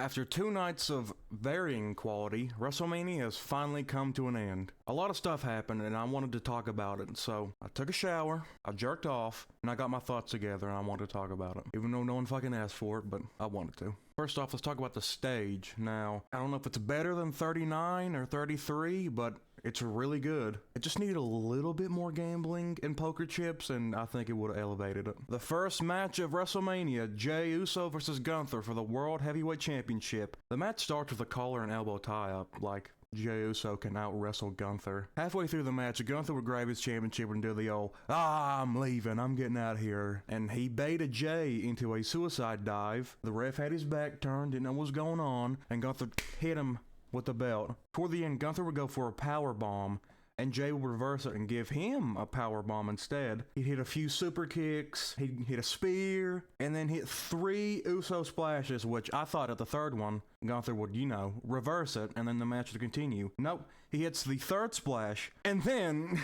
After 2 nights of varying quality, WrestleMania has finally come to an end. A lot of stuff happened and I wanted to talk about it, so I took a shower, I jerked off, and I got my thoughts together and I wanted to talk about it. Even though no one fucking asked for it, but I wanted to. First off, let's talk about the stage. Now, I don't know if it's better than 39 or 33, but it's really good. It just needed a little bit more gambling and poker chips, and I think it would have elevated it. The first match of WrestleMania, Jey Uso versus Gunther for the World Heavyweight Championship. The match starts with a collar and elbow tie-up, like Jey Uso can out-wrestle Gunther. Halfway through the match, Gunther would grab his championship and do the old, I'm leaving, I'm getting out of here. And he baited Jey into a suicide dive. The ref had his back turned, didn't know what was going on, and Gunther hit him with the belt. Toward the end, Gunther would go for a power bomb, and Jey would reverse it and give him a power bomb instead. He'd hit a few super kicks, he'd hit a spear, and then hit 3 Uso splashes, which I thought at the third one, Gunther would, reverse it, and then the match would continue. Nope, he hits the third splash, and then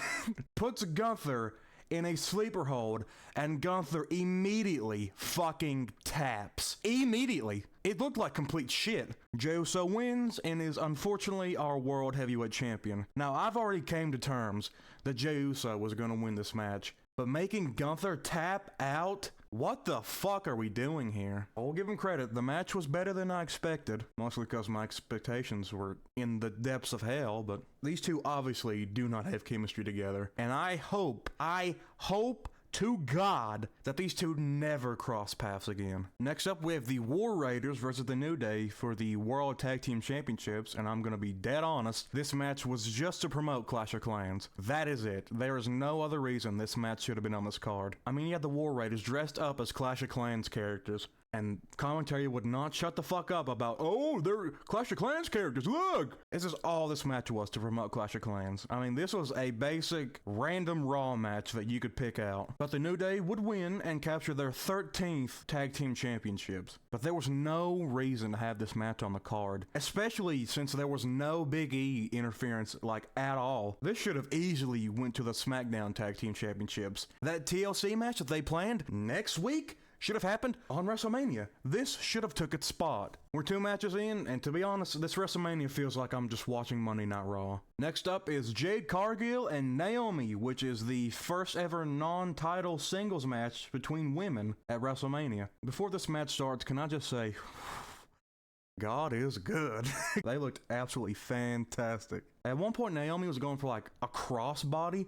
puts Gunther in a sleeper hold, and Gunther immediately fucking taps. Immediately. It looked like complete shit. Jey Uso wins and is unfortunately our World Heavyweight Champion. Now, I've already came to terms that Jey Uso was going to win this match, but making Gunther tap out? What the fuck are we doing here? I'll give him credit, the match was better than I expected, mostly because my expectations were in the depths of hell, but these two obviously do not have chemistry together, and I hope to God that these two never cross paths again. Next up, we have the War Raiders versus the New Day for the World Tag Team Championships, and I'm gonna be dead honest, this match was just to promote Clash of Clans. That is it. There is no other reason this match should have been on this card. I mean, you had the War Raiders dressed up as Clash of Clans characters, and commentary would not shut the fuck up about, oh, they're Clash of Clans characters, look! This is all this match was, to promote Clash of Clans. I mean, this was a basic, random Raw match that you could pick out. But the New Day would win and capture their 13th Tag Team Championships. But there was no reason to have this match on the card, especially since there was no Big E interference, like, at all. This should have easily went to the SmackDown Tag Team Championships. That TLC match that they planned next week should have happened on WrestleMania. This should have took its spot. We're 2 matches in, and to be honest, this WrestleMania feels like I'm just watching Monday Night Raw. Next up is Jade Cargil and Naomi, which is the first ever non-title singles match between women at WrestleMania. Before this match starts, can I just say, God is good. They looked absolutely fantastic. At one point, Naomi was going for like a crossbody,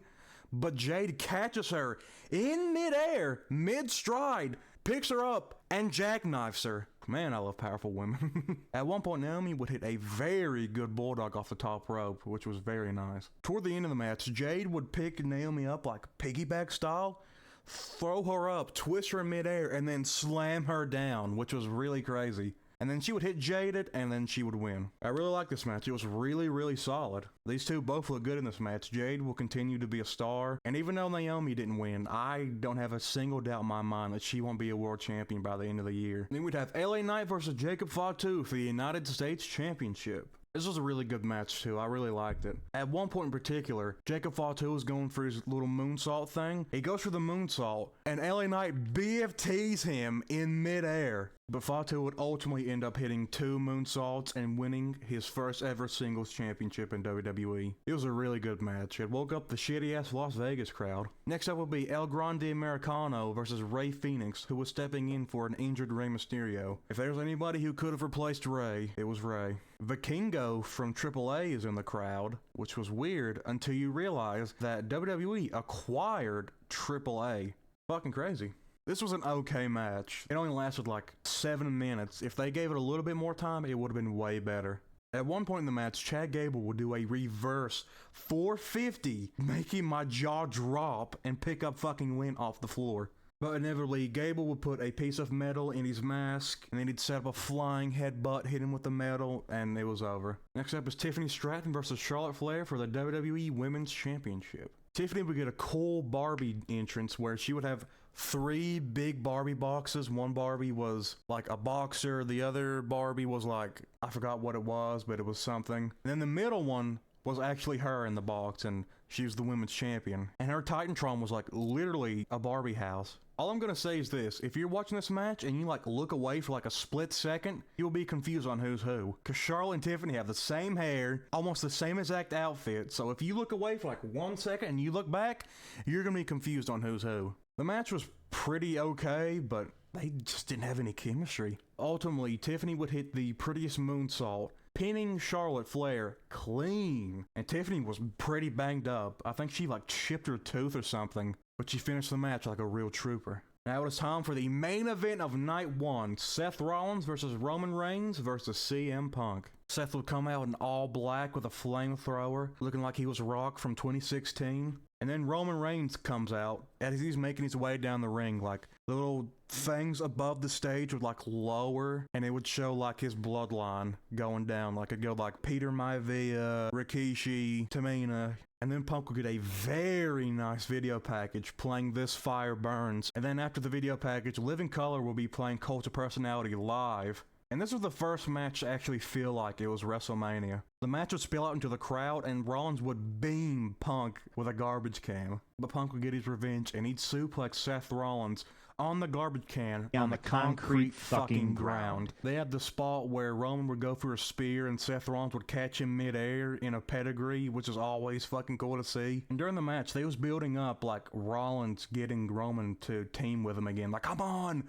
but Jade catches her in midair, mid-stride, picks her up, and jackknifes her. Man, I love powerful women. At one point, Naomi would hit a very good bulldog off the top rope, which was very nice. Toward the end of the match, Jade would pick Naomi up like piggyback style, throw her up, twist her in midair, and then slam her down, which was really crazy. And then she would hit Jaded, and then she would win. I really like this match. It was really, really solid. These two both look good in this match. Jade will continue to be a star. And even though Naomi didn't win, I don't have a single doubt in my mind that she won't be a world champion by the end of the year. Then we'd have LA Knight versus Jacob Fatu for the United States Championship. This was a really good match too, I really liked it. At one point in particular, Jacob Fatu was going for his little moonsault thing. He goes for the moonsault, and LA Knight BFTs him in midair. But Fatu would ultimately end up hitting 2 moonsaults and winning his first ever singles championship in WWE. It was a really good match. It woke up the shitty ass Las Vegas crowd. Next up would be El Grande Americano versus Rey Fenix, who was stepping in for an injured Rey Mysterio. If there was anybody who could have replaced Rey, it was Rey. Vikingo from AAA is in the crowd, which was weird until you realize that WWE acquired AAA. Fucking crazy. This was an okay match. It only lasted like 7 minutes. If they gave it a little bit more time, it would have been way better. At one point in the match, Chad Gable would do a reverse 450, making my jaw drop and pick up fucking Lynch off the floor. But inevitably, Gable would put a piece of metal in his mask, and then he'd set up a flying headbutt, hit him with the metal, and it was over. Next up is Tiffany Stratton versus Charlotte Flair for the WWE Women's Championship. Tiffany would get a cool Barbie entrance where she would have 3 big Barbie boxes. One Barbie was like a boxer, the other Barbie was like, I forgot what it was, but it was something. And then the middle one was actually her in the box, and she was the women's champion. And her Titantron was like literally a Barbie house. All I'm gonna say is this: if you're watching this match and you like look away for like a split second, you'll be confused on who's who. Cause Charlotte and Tiffany have the same hair, almost the same exact outfit. So if you look away for like 1 second and you look back, you're gonna be confused on who's who. The match was pretty okay, but they just didn't have any chemistry. Ultimately, Tiffany would hit the prettiest moonsault, pinning Charlotte Flair clean. And Tiffany was pretty banged up. I think she like chipped her tooth or something, but she finished the match like a real trooper. Now it is time for the main event of night 1, Seth Rollins versus Roman Reigns versus CM Punk. Seth would come out in all black with a flamethrower, looking like he was Rock from 2016. And then Roman Reigns comes out as he's making his way down the ring, like the little things above the stage would like lower and it would show like his bloodline going down. Like it'd go like Peter Maivia, Rikishi, Tamina. And then Punk would get a very nice video package playing This Fire Burns. And then after the video package, Living Color will be playing Cult of Personality live. And this was the first match to actually feel like it was WrestleMania. The match would spill out into the crowd and Rollins would beam Punk with a garbage can. But Punk would get his revenge and he'd suplex Seth Rollins on the garbage can on the concrete fucking ground. They had the spot where Roman would go for a spear and Seth Rollins would catch him midair in a pedigree, which is always fucking cool to see. And during the match, they was building up like Rollins getting Roman to team with him again. Like, come on,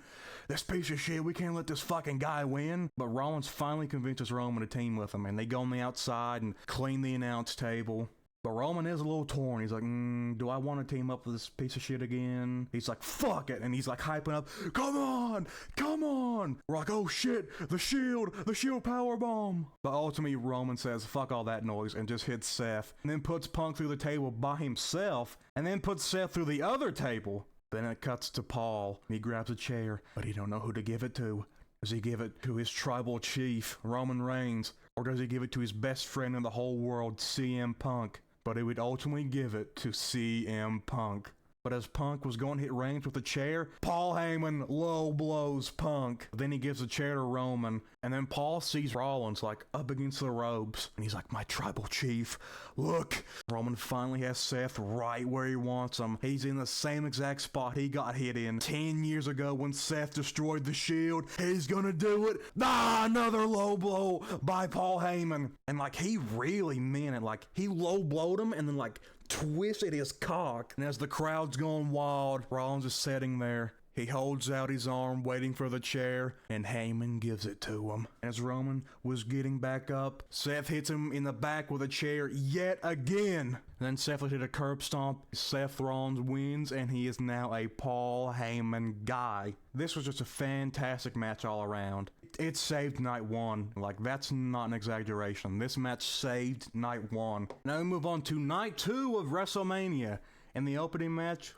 this piece of shit, we can't let this fucking guy win. But Rollins finally convinces Roman to team with him and they go on the outside and clean the announce table. But Roman is a little torn. He's like, do I want to team up with this piece of shit again? He's like, fuck it. And he's like hyping up, come on, come on. We're like, oh shit, the shield powerbomb. But ultimately Roman says, fuck all that noise and just hits Seth. And then puts Punk through the table by himself. And then puts Seth through the other table. Then it cuts to Paul. He grabs a chair, but he don't know who to give it to. Does he give it to his tribal chief, Roman Reigns? Or does he give it to his best friend in the whole world, CM Punk? But he would ultimately give it to CM Punk. But as Punk was going to hit Reigns with a chair, Paul Heyman low blows Punk. Then he gives the chair to Roman, and then Paul sees Rollins like up against the ropes, and he's like, my tribal chief, look. Roman finally has Seth right where he wants him. He's in the same exact spot he got hit in 10 years ago when Seth destroyed the Shield. He's gonna do it. Another low blow by Paul Heyman. And like, he really meant it. Like, he low blowed him and then like twisted his cock, and as the crowd's going wild, Rollins is sitting there. He holds out his arm waiting for the chair, and Heyman gives it to him. As Roman was getting back up, Seth hits him in the back with a chair yet again. Then Seth hit a curb stomp. Seth Rollins wins, and he is now a Paul Heyman guy. This was just a fantastic match all around. It saved night 1. Like, that's not an exaggeration. This match saved night 1. Now we move on to night 2 of WrestleMania. In the opening match,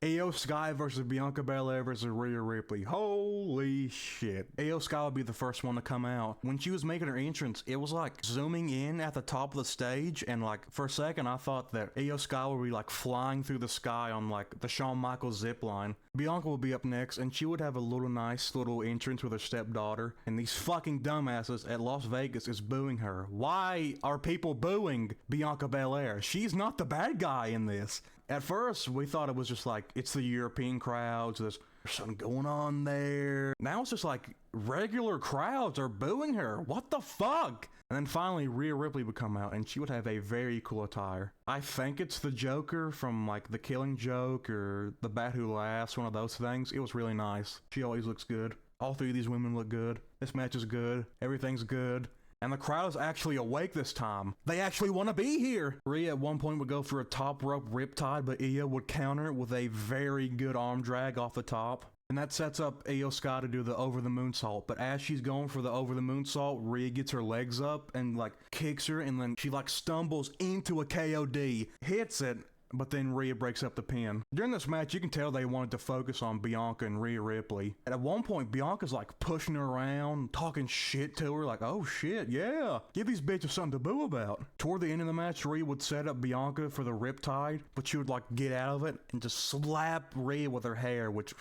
Io Sky versus Bianca Belair versus Rhea Ripley. Holy shit. Io Sky would be the first one to come out. When she was making her entrance, it was like zooming in at the top of the stage, and like for a second I thought that Io Sky would be like flying through the sky on like the Shawn Michaels zip line. Bianca would be up next, and she would have a little nice little entrance with her stepdaughter, and these fucking dumbasses at Las Vegas is booing her. Why are people booing Bianca Belair? She's not the bad guy in this. At first, we thought it was just like, it's the European crowds, there's something going on there. Now it's just like, regular crowds are booing her. What the fuck? And then finally, Rhea Ripley would come out, and she would have a very cool attire. I think it's the Joker from like The Killing Joke or The Bat Who Laughs, one of those things. It was really nice. She always looks good. All 3 of these women look good. This match is good. Everything's good. And the crowd is actually awake this time. They actually want to be here. Rhea at one point would go for a top rope riptide, but Io would counter it with a very good arm drag off the top. And that sets up Io Sky to do the over the moonsault. But as she's going for the over the moonsault, Rhea gets her legs up and like kicks her, and then she like stumbles into a KOD, hits it, but then Rhea breaks up the pin. During this match, you can tell they wanted to focus on Bianca and Rhea Ripley. And at one point, Bianca's like pushing her around, talking shit to her, like, oh shit, yeah, give these bitches something to boo about. Toward the end of the match, Rhea would set up Bianca for the riptide, but she would like get out of it and just slap Rhea with her hair, which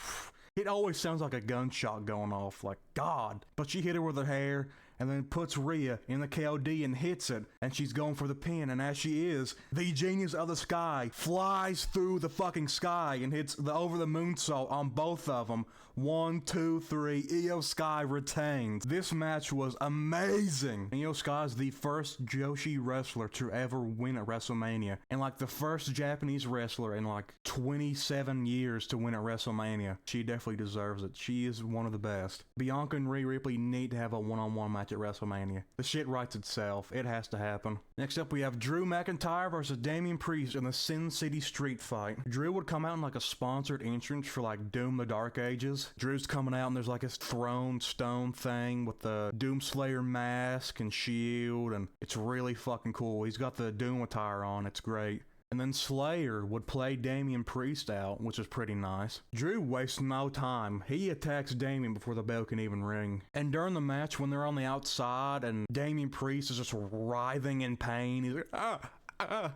it always sounds like a gunshot going off, like, God. But she hit her with her hair, and then puts Rhea in the KOD and hits it, and she's going for the pin, and as she is, the Genius of the Sky flies through the fucking sky and hits the over the moonsault on both of them. 1, 2, 3, Io Sky retains. This match was amazing. Io Sky is the first Joshi wrestler to ever win at WrestleMania, and like the first Japanese wrestler in like 27 years to win at WrestleMania. She definitely deserves it. She is one of the best. Bianca and Rhea Ripley need to have a one-on-one match at WrestleMania. The shit writes itself. It has to happen. Next up, we have Drew McIntyre versus Damian Priest in the Sin City Street Fight. Drew would come out in like a sponsored entrance for like Doom the Dark Ages. Drew's coming out and there's like his throne stone thing with the Doomslayer mask and shield, and it's really fucking cool. He's got the Doom attire on. It's great. And then Slayer would play Damian Priest out, which is pretty nice. Drew wastes no time. He attacks Damian before the bell can even ring. And during the match, when they're on the outside and Damian Priest is just writhing in pain, he's like,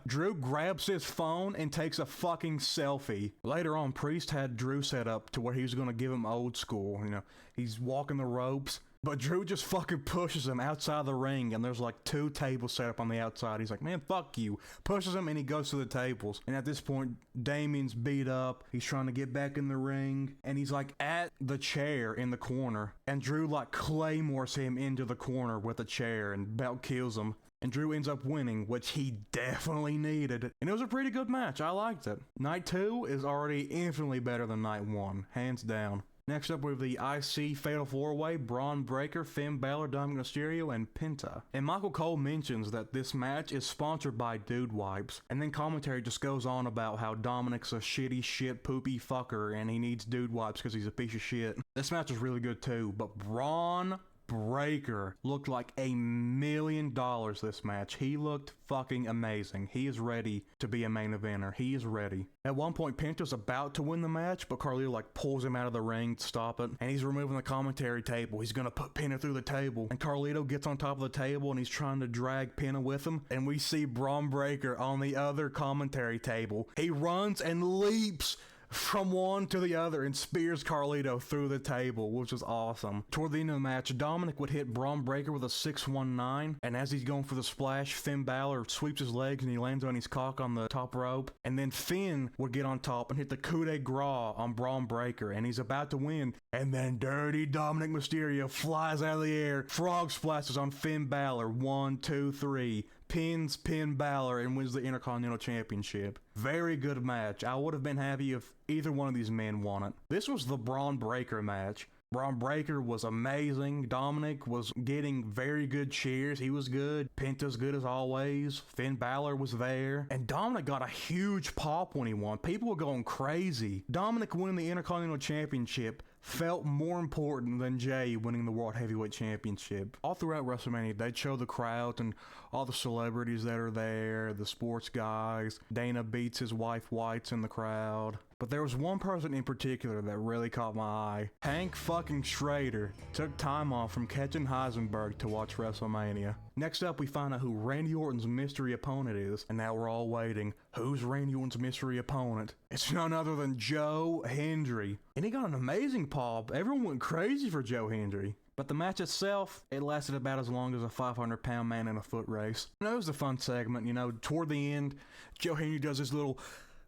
Drew grabs his phone and takes a fucking selfie. Later on, Priest had Drew set up to where he was going to give him old school. You know, he's walking the ropes. But Drew just fucking pushes him outside the ring, and there's like 2 tables set up on the outside. He's like, man, fuck you. Pushes him, and he goes to the tables. And at this point, Damian's beat up. He's trying to get back in the ring, and he's like at the chair in the corner. And Drew like claymores him into the corner with a chair and about kills him. And Drew ends up winning, which he definitely needed. And it was a pretty good match. I liked it. Night 2 is already infinitely better than Night 1. Hands down. Next up, we have the IC Fatal 4-Way, Braun Breaker, Finn Balor, Dominic Mysterio, and Penta. And Michael Cole mentions that this match is sponsored by Dude Wipes. And then commentary just goes on about how Dominic's a shitty shit poopy fucker and he needs Dude Wipes because he's a piece of shit. This match was really good too, but Braun Breaker looked like $1 million this match. He looked fucking amazing. He is ready to be a main eventer. He is ready. At one point, Penta's about to win the match, but Carlito like pulls him out of the ring to stop it, and he's removing the commentary table. He's gonna put Penta through the table, and Carlito gets on top of the table and he's trying to drag Penta with him, and we see Braun Breaker on the other commentary table. He runs and leaps from one to the other and spears Carlito through the table, which was awesome. Toward the end of the match, Dominic would hit Braun Breaker with a 619, and as he's going for the splash, Finn Balor sweeps his legs and he lands on his cock on the top rope, and then Finn would get on top and hit the coup de grace on Braun Breaker, and he's about to win, and then dirty Dominic Mysterio flies out of the air, frog splashes on Finn Balor, 1, 2, 3, pins Balor and wins the Intercontinental Championship. Very good match. I would have been happy if either one of these men won it. This was the Braun Breaker match. Braun Breaker was amazing. Dominic was getting very good cheers. He was good. Penta's good as always. Finn Balor was there. And Dominic got a huge pop when he won. People were going crazy. Dominic winning the Intercontinental Championship felt more important than Jey winning the World Heavyweight Championship. All throughout WrestleMania, they'd show the crowd and all the celebrities that are there, the sports guys. Dana beats his wife White's in the crowd. But there was one person in particular that really caught my eye. Hank fucking Schrader took time off from catching Heisenberg to watch WrestleMania. Next up, we find out who Randy Orton's mystery opponent is, and now we're all waiting. Who's Randy Orton's mystery opponent? It's none other than Joe Hendry. And he got an amazing pop. Everyone went crazy for Joe Hendry. But the match itself, it lasted about as long as a 500-pound man in a foot race. And it was a fun segment, you know. Toward the end, Joe Hendry does his little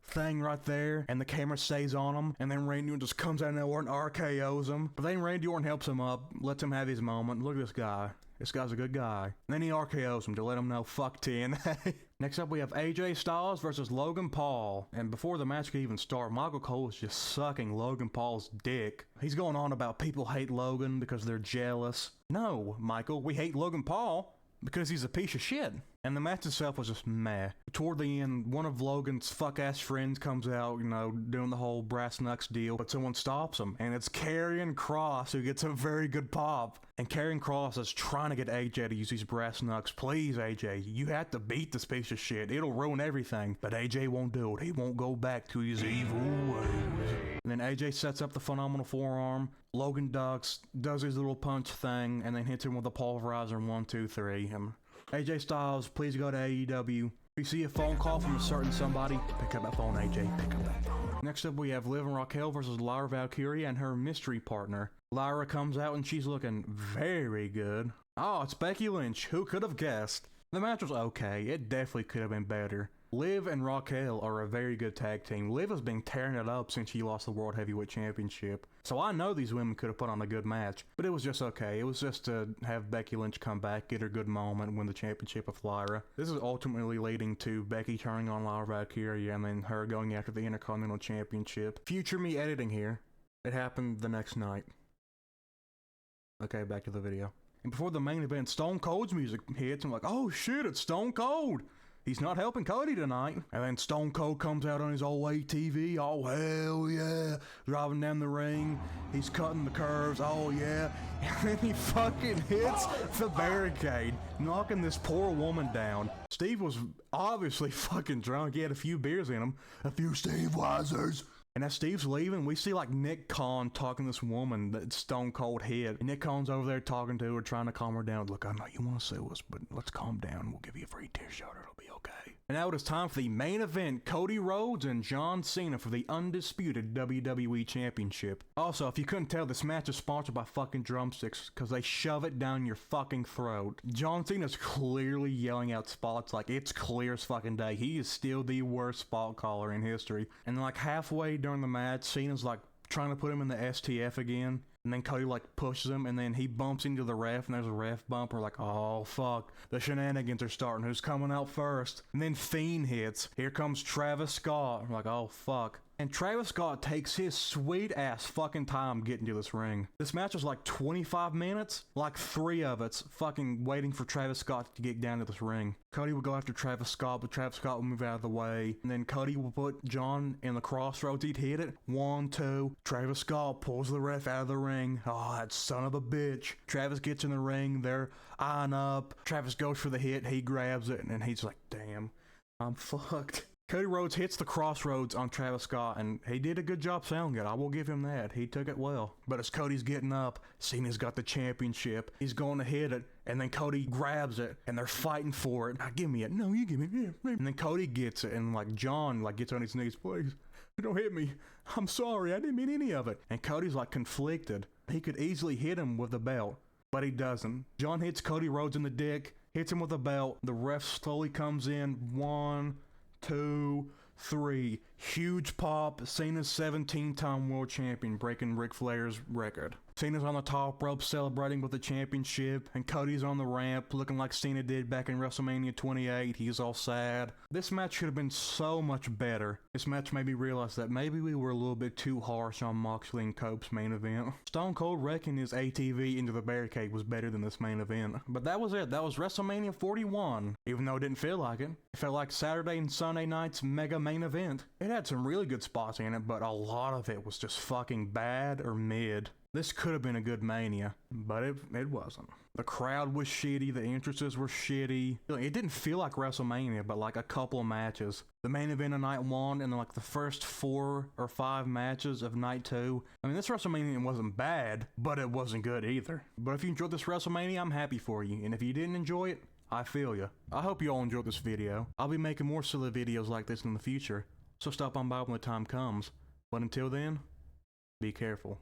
thing right there, and the camera stays on him, and then Randy Orton just comes out of nowhere and RKO's him. But then Randy Orton helps him up, lets him have his moment. Look at this guy. This guy's a good guy. And then he RKO's him to let him know, fuck TNA. Next up, we have AJ Styles versus Logan Paul. And before the match could even start, Michael Cole is just sucking Logan Paul's dick. He's going on about people hate Logan because they're jealous. No, Michael, we hate Logan Paul because he's a piece of shit. And the match itself was just meh. Toward the end, one of Logan's fuck-ass friends comes out, you know, doing the whole brass knucks deal, but someone stops him, and it's Karrion Kross who gets a very good pop. And Karrion Kross is trying to get AJ to use these brass knucks. Please, AJ, you have to beat this piece of shit. It'll ruin everything. But AJ won't do it. He won't go back to his evil ways. And then AJ sets up the phenomenal forearm. Logan ducks, does his little punch thing, and then hits him with a pulverizer 1, 2, 3. AJ Styles, please go to AEW. If you see a phone call from a certain somebody, pick up that phone, AJ. Pick up that phone. Next up, we have Liv and Raquel versus Lyra Valkyria and her mystery partner. Lyra comes out and she's looking very good. Oh, it's Becky Lynch. Who could have guessed? The match was okay. It definitely could have been better. Liv and Raquel are a very good tag team. Liv has been tearing it up since she lost the World Heavyweight Championship. So I know these women could have put on a good match, but it was just okay. It was just to have Becky Lynch come back, get her good moment, win the championship with Lyra. This is ultimately leading to Becky turning on Lyra Valkyria and then her going after the Intercontinental Championship. Future me editing here. It happened the next night. Okay, back to the video. And before the main event, Stone Cold's music hits. I'm like, oh shit, it's Stone Cold. He's not helping Cody tonight. And then Stone Cold comes out on his old ATV. Oh, hell yeah. Driving down the ring. He's cutting the curves. Oh, yeah. And then he fucking hits the barricade, knocking this poor woman down. Steve was obviously fucking drunk. He had a few beers in him. A few Steve Weisers. And as Steve's leaving, we see like Nick Khan talking to this woman that Stone Cold hit. And Nick Khan's over there talking to her, trying to calm her down. Look, I know you want to sue us, but let's calm down. We'll give you a free t-shirt. It'll be okay. And now it is time for the main event. Cody Rhodes and John Cena for the undisputed WWE Championship. Also, if you couldn't tell, this match is sponsored by fucking drumsticks because they shove it down your fucking throat. John Cena's clearly yelling out spots like it's clear as fucking day. He is still the worst spot caller in history. And like halfway during the match, Cena's like trying to put him in the STF again. And then Cody like pushes him and then he bumps into the ref and there's a ref bump. We're like, oh fuck, the shenanigans are starting. Who's coming out first? And then Fiend hits. Here comes Travis Scott. I'm like, oh fuck. And Travis Scott takes his sweet ass fucking time getting to this ring. This match was like 25 minutes. Like 3 of it's fucking waiting for Travis Scott to get down to this ring. Cody would go after Travis Scott, but Travis Scott would move out of the way. And then Cody will put John in the crossroads. He'd hit it. 1, 2. Travis Scott pulls the ref out of the ring. Oh, that son of a bitch. Travis gets in the ring. They're eyeing up. Travis goes for the hit. He grabs it. And he's like, damn, I'm fucked. Cody Rhodes hits the crossroads on Travis Scott, and he did a good job selling it. I will give him that. He took it well. But as Cody's getting up, Cena's got the championship. He's going to hit it, and then Cody grabs it, and they're fighting for it. Now, give me it. No, you give me it. And then Cody gets it, and like John like gets on his knees. Please, don't hit me. I'm sorry. I didn't mean any of it. And Cody's like conflicted. He could easily hit him with the belt, but he doesn't. John hits Cody Rhodes in the dick, hits him with a belt. The ref slowly comes in. 1, 2, 3. Huge pop. Cena's 17-time world champion, breaking Ric Flair's record. Cena's on the top rope celebrating with the championship, and Cody's on the ramp looking like Cena did back in WrestleMania 28. He's all sad. This match should have been so much better. This match made me realize that maybe we were a little bit too harsh on Moxley and Cope's main event. Stone Cold wrecking his ATV into the barricade was better than this main event. But that was it. That was WrestleMania 41. Even though it didn't feel like it. It felt like Saturday and Sunday night's mega main event. It had some really good spots in it, but a lot of it was just fucking bad or mid. This could have been a good Mania, but it wasn't. The crowd was shitty, the entrances were shitty. It didn't feel like WrestleMania, but like a couple of matches. The main event of night 1 and then like the first 4 or 5 matches of night 2. I mean, this WrestleMania wasn't bad, but it wasn't good either. But if you enjoyed this WrestleMania, I'm happy for you. And if you didn't enjoy it, I feel you. I hope you all enjoyed this video. I'll be making more silly videos like this in the future, so stop on by when the time comes. But until then, be careful.